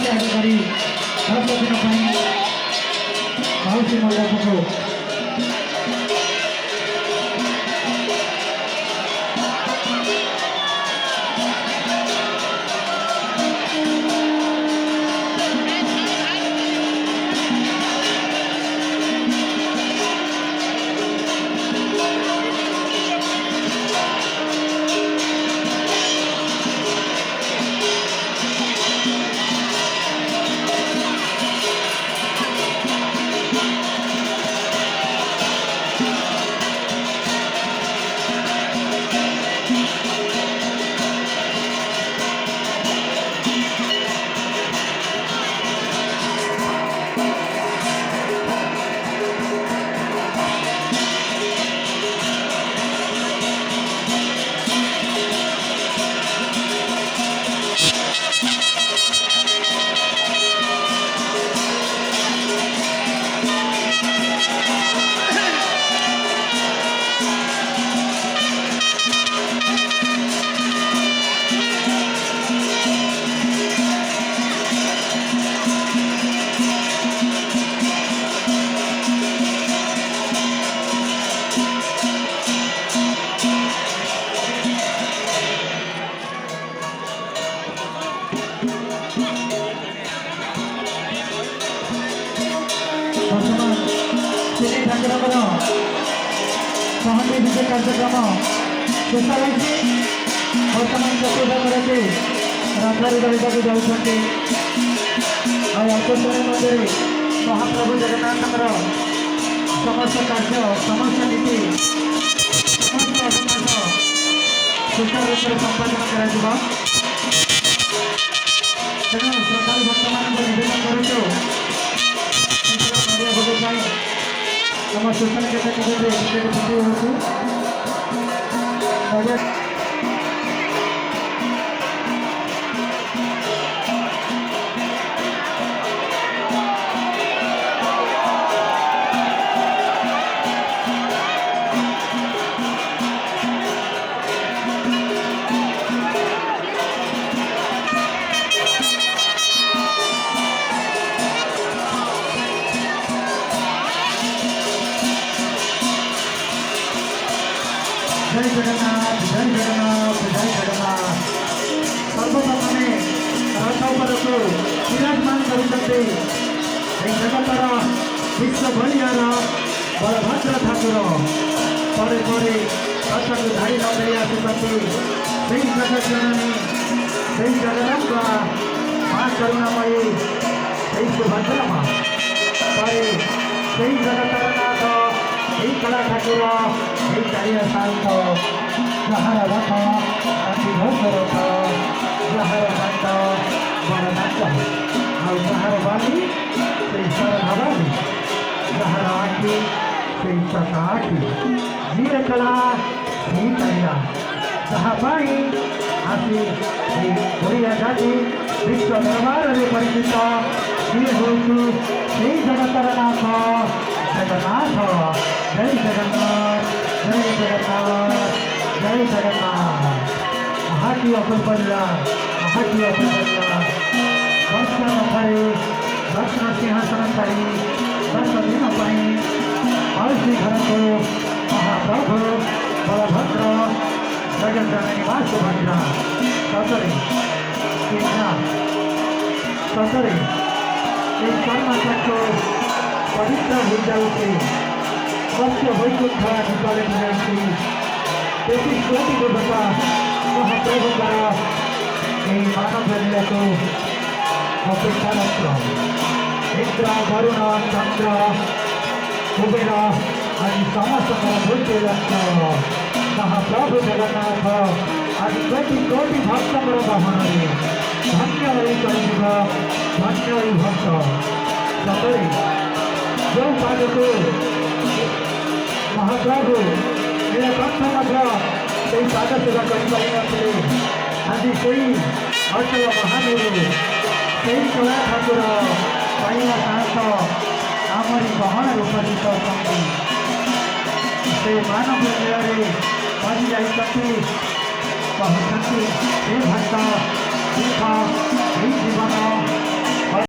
अधिकारी माउसी मंडप को सहानुभूति कार्यक्रम शेष होती बर्तमान चतुर्थ रथर गणित जाऊँगी अल्प समय मध्य महाप्रभु जगन्नाथ समस्त कार्य समस्त नीति समस्त अभिनाश सुचार रूप से संपादन कर तेणु श्रद्धा भक्त मान निवेदन करूँ नम सूचना के जय जगन्नाथ जय जगन्नाथ जय जगन्नाथ सर्वप्रथमे रथ पर विराजमान करते जगतर विश्व भलियार बलभद्र ठाकुर पर रथ को धाड़ी लगे आसुँच से जगत जननी से जगदम्बा माँ करुणामयी से सुभद्रा माँ पर से जगतर नाथ कला ठाकुर चारिया शांत जहार रथ अति भव्य रथ जहार शांत बड़ नाच आ जहार बाली से सरधाबाली जहार आखि से चका आखि जीए कला ही चारिया जहाँपाई आसी ओडिया जाति विश्व दरबार में परिचित ये हूँ से जगतर नाथ जगन्नाथ जय जगन्नाथ जय जगन्नाथ जय जगन्नाथ हाथी अपुरपल्ला हाथी अपुरपल्ला दर्शन करे दर्शन सिंहासन करे 10 दिन माउसी घर को महाप्रभु बलभद्र जगत जननी माँ सुभद्रा सतरे सतरे कर्म पवित्र हो जाऊे सत्य वैकुंठ अधिकारी जाऊँगी 33 कोटि देवता महाप्रभु द्वारा मानव लीला को अपेक्षारत इंद्र वरुण चंद्र कुबेर आदि समस्त भूत महाप्रभु जगन्नाथ आज कोटि भक्त वाहन धन्य धन्य भक्त सतरे जो पाद को महाप्रभु मेरा कंठ से पाद सेवा कर आज से अचल महादेव से कला ठाकुर पाइला शांत आमरी गहन उपस्थित से मानव लीला बढ़ जाती पहुँचती हे भक्त देखा हे जीवन